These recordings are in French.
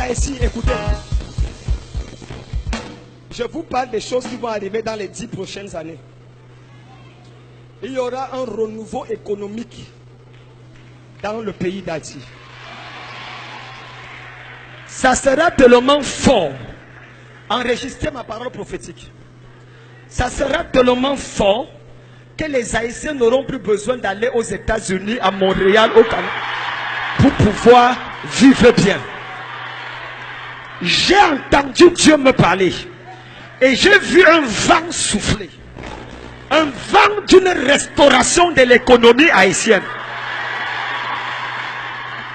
d'Haïti, écoutez. Je vous parle des choses qui vont arriver dans les 10 prochaines années. Il y aura un renouveau économique dans le pays d'Haïti. Ça sera tellement fort. Enregistrez ma parole prophétique. Ça sera tellement fort que les Haïtiens n'auront plus besoin d'aller aux États-Unis, à Montréal, au Canada, pour pouvoir vivre bien. J'ai entendu Dieu me parler et j'ai vu un vent souffler. Un vent d'une restauration de l'économie haïtienne.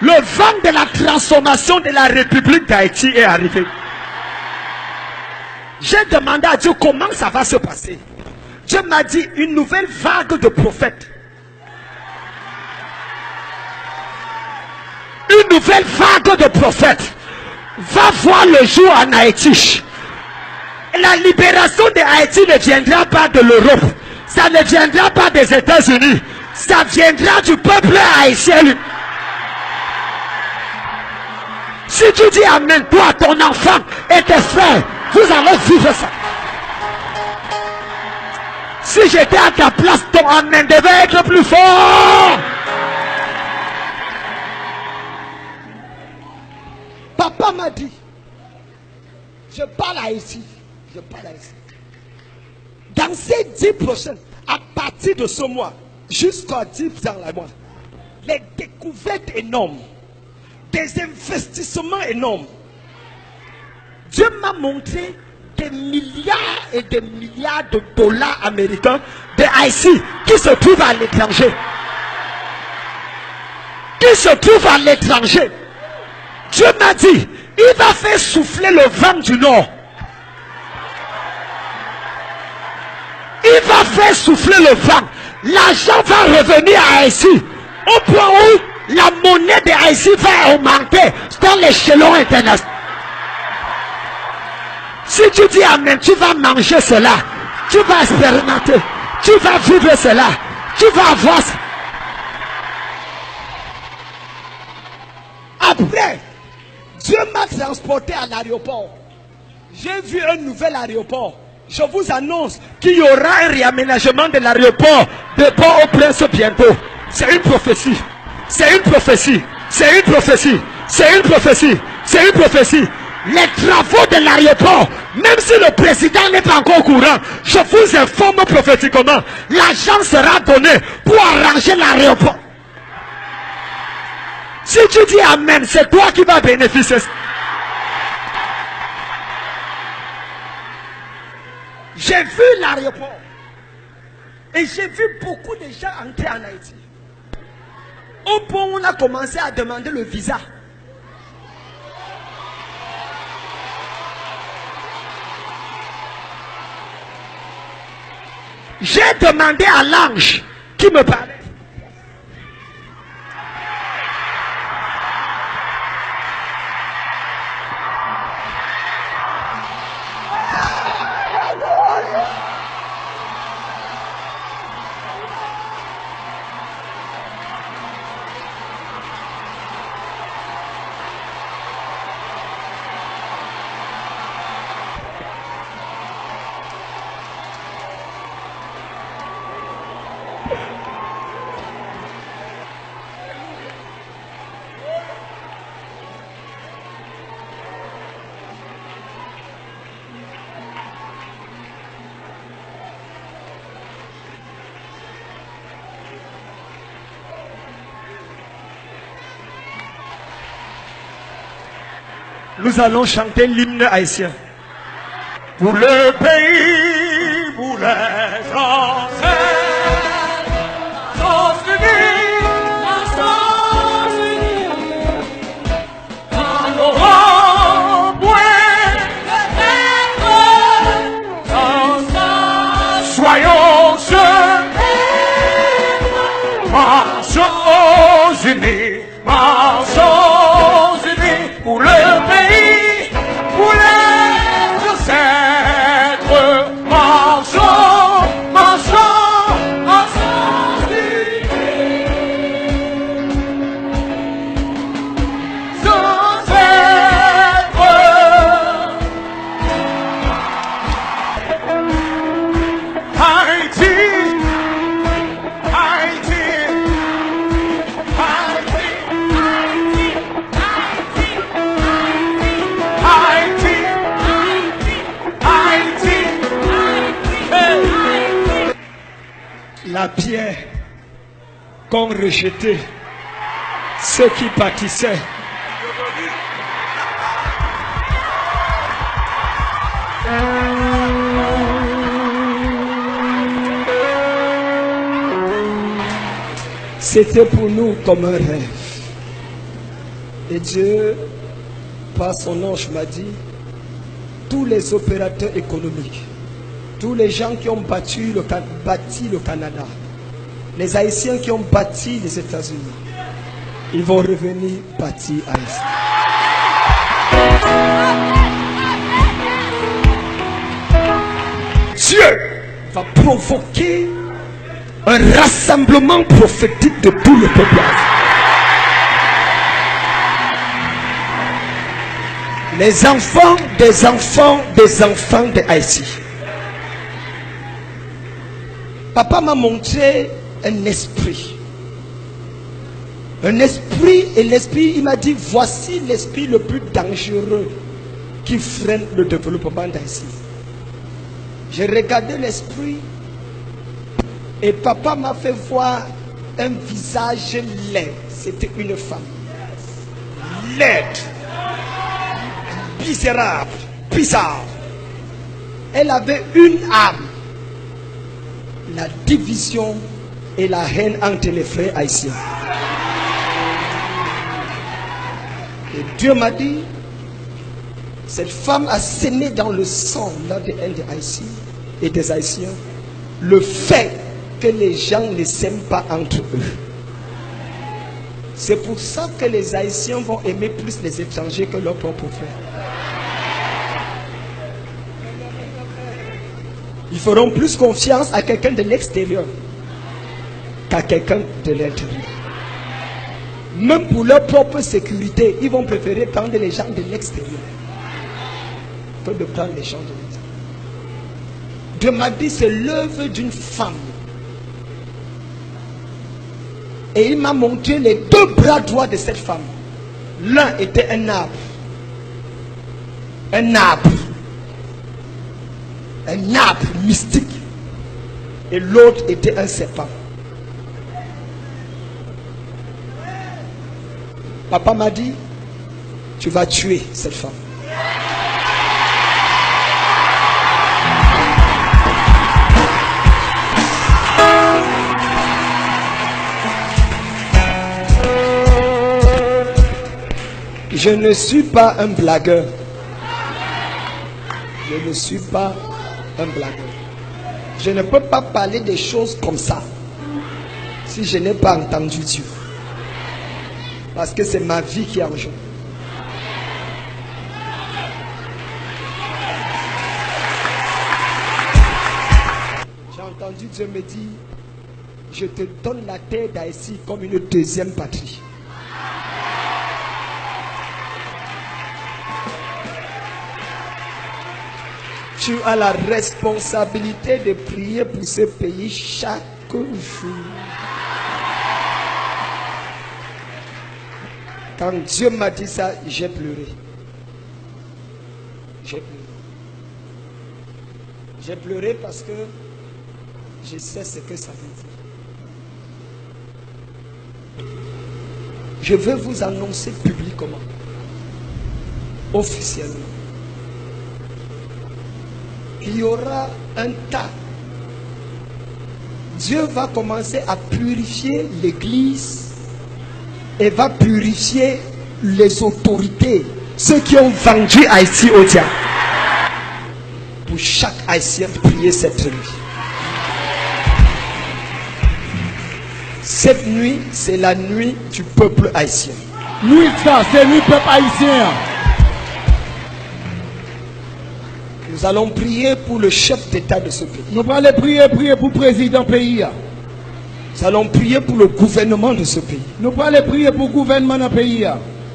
Le vent de la transformation de la République d'Haïti est arrivé. J'ai demandé à Dieu comment ça va se passer. Dieu m'a dit une nouvelle vague de prophètes. Une nouvelle vague de prophètes va voir le jour en Haïti. La libération de Haïti ne viendra pas de l'Europe. Ça ne viendra pas des États-Unis. Ça viendra du peuple haïtien. Si tu dis amen, toi, ton enfant et tes frères, vous allez vivre ça. Si j'étais à ta place, ton amen devait être plus fort. Papa m'a dit, je parle à ici. Je parle à ici. Dans ces 10 prochaines, à partir de ce mois, jusqu'à 10 ans, les découvertes énormes, des investissements énormes. Dieu m'a montré des milliards et des milliards de dollars américains de Haïti qui se trouvent à l'étranger. Qui se trouvent à l'étranger. Dieu m'a dit, il va faire souffler le vent du nord. Il va faire souffler le vent. L'argent va revenir à Haïti. Au point où la monnaie de Haïti va augmenter dans l'échelon international. Si tu dis amen, tu vas manger cela. Tu vas expérimenter. Tu vas vivre cela. Tu vas avoir ça. Après, Dieu m'a transporté à l'aéroport. J'ai vu un nouvel aéroport. Je vous annonce qu'il y aura un réaménagement de l'aéroport de Port-au-Prince bientôt. C'est une prophétie. C'est une prophétie. C'est une prophétie. C'est une prophétie. C'est une prophétie. Les travaux de l'aéroport, même si le président n'est pas encore au courant, je vous informe prophétiquement, l'argent sera donné pour arranger l'aéroport. Si tu dis amen, c'est toi qui vas bénéficier. J'ai vu l'aéroport et j'ai vu beaucoup de gens entrer en Haïti. Au point où on a commencé à demander le visa. J'ai demandé à l'ange qui me parlait. Nous allons chanter l'hymne haïtien. Pour le pays, pour les ancêtres, soyons unis, marchons unis pour le pays, pour les ancêtres, marchons la pierre qu'ont rejeté ceux qui bâtissaient. C'était pour nous comme un rêve. Et Dieu, par son ange, m'a dit, tous les opérateurs économiques, tous les gens qui ont bâti le Canada, les Haïtiens qui ont bâti les États-Unis, ils vont revenir bâtir Haïti. Dieu va provoquer un rassemblement prophétique de tout le peuple. Les enfants des enfants des enfants de Haïti. Papa m'a montré un esprit. Un esprit, et l'esprit, il m'a dit, voici l'esprit le plus dangereux qui freine le développement d'Haïti. J'ai regardé l'esprit et papa m'a fait voir un visage laid. C'était une femme. Laide. Misérable. Bizarre. Elle avait une âme. La division et la haine entre les frères haïtiens. Et Dieu m'a dit, cette femme a sémé dans le sang l'ADN des Haïtiens et des Haïtiens le fait que les gens ne s'aiment pas entre eux. C'est pour ça que les Haïtiens vont aimer plus les étrangers que leurs propres frères. Ils feront plus confiance à quelqu'un de l'extérieur qu'à quelqu'un de l'intérieur. Même pour leur propre sécurité, ils vont préférer prendre les gens de l'extérieur que de prendre les gens de l'intérieur. Dieu m'a dit, c'est l'œuvre d'une femme. Et il m'a montré les deux bras droits de cette femme. L'un était un arbre. Un arbre. Un arbre mystique. Et l'autre était un serpent. Papa m'a dit, tu vas tuer cette femme. Je ne suis pas un blagueur. Je ne suis pas un blagueur. Je ne peux pas parler des choses comme ça si je n'ai pas entendu Dieu. Parce que c'est ma vie qui est en jeu. J'ai entendu Dieu me dire, je te donne la terre d'Haïti comme une deuxième patrie. Tu as la responsabilité de prier pour ce pays chaque jour. Quand Dieu m'a dit ça, j'ai pleuré. J'ai pleuré. J'ai pleuré parce que je sais ce que ça veut dire. Je veux vous annoncer publiquement, officiellement, il y aura un tas. Dieu va commencer à purifier l'Église et va purifier les autorités, ceux qui ont vendu Haïti au diable. Pour chaque Haïtien prier cette nuit. Cette nuit, c'est la nuit du peuple haïtien. Nuit ça, c'est la nuit du peuple haïtien. Nous allons prier pour le chef d'État de ce pays. Nous allons prier pour le président du pays. Nous allons prier pour le gouvernement de ce pays. Nous allons prier pour le gouvernement du pays.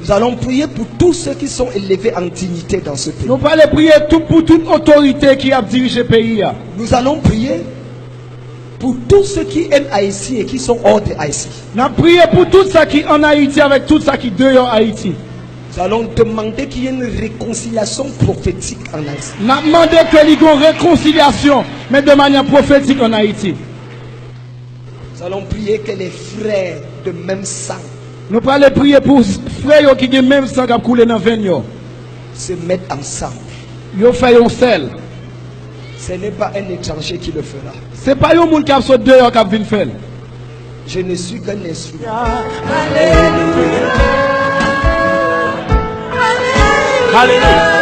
Nous allons prier pour tous ceux qui sont élevés en dignité dans ce pays. Nous allons prier pour toute autorité qui a dirigé le pays. Nous allons prier pour tous ceux qui aiment Haïti et qui sont hors de Haïti. Nous allons prier pour tout ça qui est en Haïti avec tout ça qui est dehors Haïti. Nous allons demander qu'il y ait une réconciliation prophétique en Haïti. Nous allons demander qu'il y ait une réconciliation, mais de manière prophétique en Haïti. Nous allons prier que les frères de même sang Nous allons prier pour frères qui ont même sang qui a coulé dans veine yo. se mettent ensemble. Yo fait un sel. Ce n'est pas un étranger qui le fera. C'est pas un monde qui a sorti dehors qui a venu faire. Je ne suis qu'un instrument. Alléluia.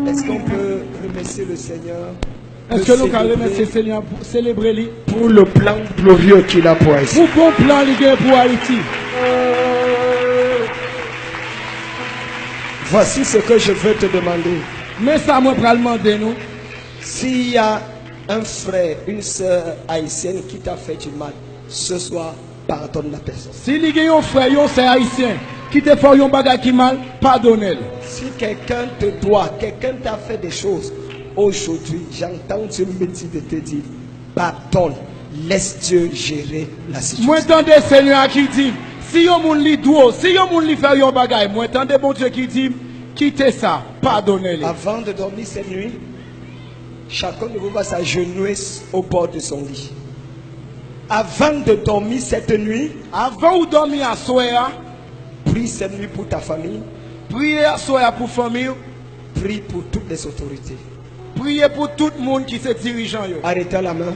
Est-ce qu'on peut remercier le Seigneur Est-ce que nous allons remercier le Seigneur pour célébrer lui pour le plan glorieux qu'il a pour Haïti? pour bon plan qu'il a pour Haïti? Voici ce que je veux te demander. Mais ça, moi, pour demander nous. S'il y a un frère, une sœur haïtienne qui t'a fait du mal, ce soir, pardonne la personne. Si il y a un frère, un sœur haïtien qui te fait un bagage qui mal, pardonnez-le. Si quelqu'un te doit, quelqu'un t'a fait des choses, aujourd'hui, j'entends Dieu me dire de te dire, pardonne, laisse Dieu gérer la situation. Moi, entendez Seigneur qui dit, si yon moun li doit, si yon moun li fait yon bagage, moi, entendez bon Dieu qui dit, quittez ça, pardonnez-le. Avant de dormir cette nuit, chacun de vous va s'agenouiller au bord de son lit. Avant de dormir cette nuit, Avant ou dormir à soir, prie cette nuit pour ta famille, priez à soir pour famille, prie pour toutes les autorités. priez pour tout le monde qui se dirigeant yo. Arrêtez la main.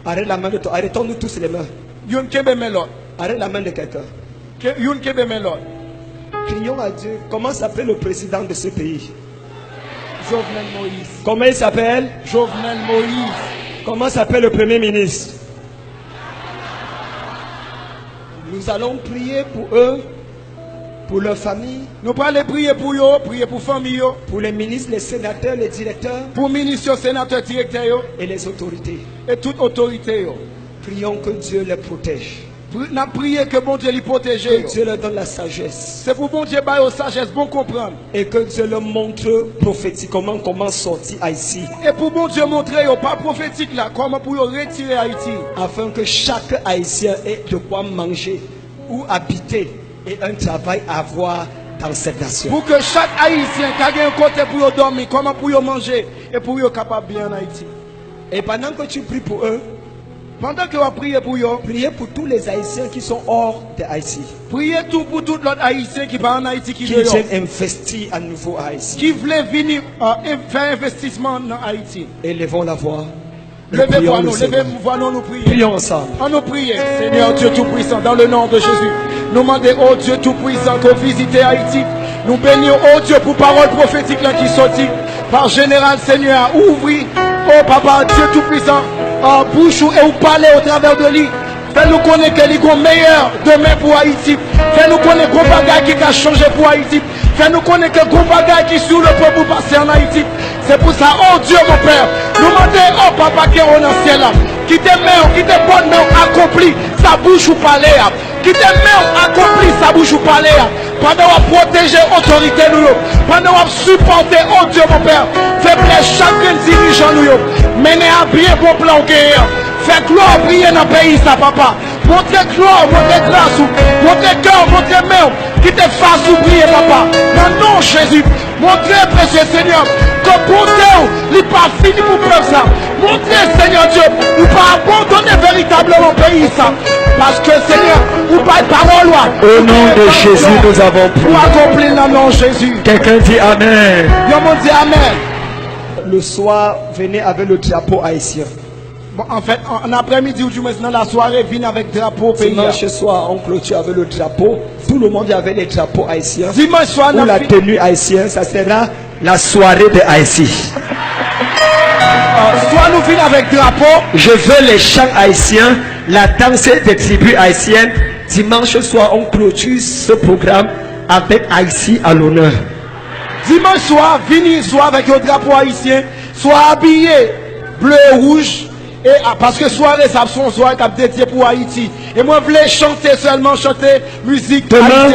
Arrête la main de toi. Arrêtons-nous tous les mains. Yon kebe men lot. Arrête la main de quelqu'un. Yon kebe men lot. Prions à Dieu. Comment s'appelle le président de ce pays? Jovenel Moïse. Comment il s'appelle? Jovenel Moïse. Comment s'appelle le premier ministre? Nous allons prier pour eux, pour leur famille, Nous allons prier pour eux, prier pour famille, yo, pour les ministres, les sénateurs, les directeurs pour ministres, sénateurs, directeurs yo, et les autorités. et toute autorité. Yo. Prions que Dieu les protège. Nous avons prié que bon Dieu les protège. Que yo. Dieu leur donne la sagesse. C'est pour bon Dieu bailler aux sagesse, bon comprendre. Et que Dieu leur montre prophétiquement comment sortir Haïti. Et pour bon Dieu montrer, yo, pas prophétique là, comment pour yo retirer Haïti. Afin que chaque Haïtien ait de quoi manger ou habiter et un travail à avoir dans cette nation. Pour que chaque Haïtien qui a un côté pour yo dormir, comment pour yo manger et pour yo capable bien en Haïti. Et pendant que tu pries pour eux, Pendant que vous priez pour eux, priez pour tous les Haïtiens qui sont hors de Haïti, priez tout pour tout l'autre Haïtien qui va en Haïti, qui qui dehors, viennent investir à nouveau à Haïti. qui voulait venir faire investissement dans Haïti. Élevons la voix. Levez-vous, nous Seigneur. levez-vous, nous prions. Prions ensemble. En nous prier, Seigneur Dieu Tout-Puissant, dans le nom de Jésus. Nous demandons, oh Dieu Tout-Puissant, que visitez Haïti. Nous bénissons, oh Dieu, pour parole prophétique là qui sortit. Par général, Seigneur, ouvrir, oh Papa, Dieu Tout-Puissant, bouche et ou parler au travers de lui. Fais-nous connaître que les meilleur demain pour Haïti. Fais-nous connaître que bagage qui a changé pour Haïti. Fais-nous connaître que bagage qui sur le peuple pour passer en Haïti. C'est pour ça, oh Dieu mon Père, nous demandons, oh Papa qui est au ciel là, qui te met, qui te bonne main accompli, sa bouche ou parler, qui te met accompli, sa bouche ou parler, pendant qu'on protéger l'autorité nous, pendant qu'on supporter, oh Dieu mon Père, faiblesse chacun dirigeant nous, mener à bien bon plan guerre. Fais gloire briller dans le pays, ça, papa. Montrez gloire, montrez grâce, montrez cœur, montrez main, qui te fasse oublier, papa. Dans le nom de Jésus, montrez, précieux Seigneur, que bonté, il n'est pas fini pour faire ça. Montrez, Seigneur Dieu, nous pas abandonner véritablement le pays, ça. Parce que, Seigneur, nous pas de parole, Au nom de Jésus, nous avons prié. Pour accomplir dans le nom de Jésus. Quelqu'un dit Amen. Yo, mon dit Amen. Le soir, venez avec le drapeau haïtien. Bon, en fait, en après-midi ou du moins dans la soirée, viens avec drapeau pays. Dimanche soir, on clôture avec le drapeau. Tout le monde avait les drapeaux haïtiens. Dimanche soir, Pour la tenue haïtienne, ça sera la soirée de Haïti. soit nous venons avec drapeau. Je veux les chants haïtiens, la danse des tribus haïtiennes. Dimanche soir, on clôture ce programme avec Haïti à l'honneur. Dimanche soir, venez soit avec le drapeau haïtien, soit habillé bleu et rouge. Et, parce que soirée, ça son soirée qui a dédié pour Haïti. Et moi, je voulais chanter seulement, chanter musique haïtienne.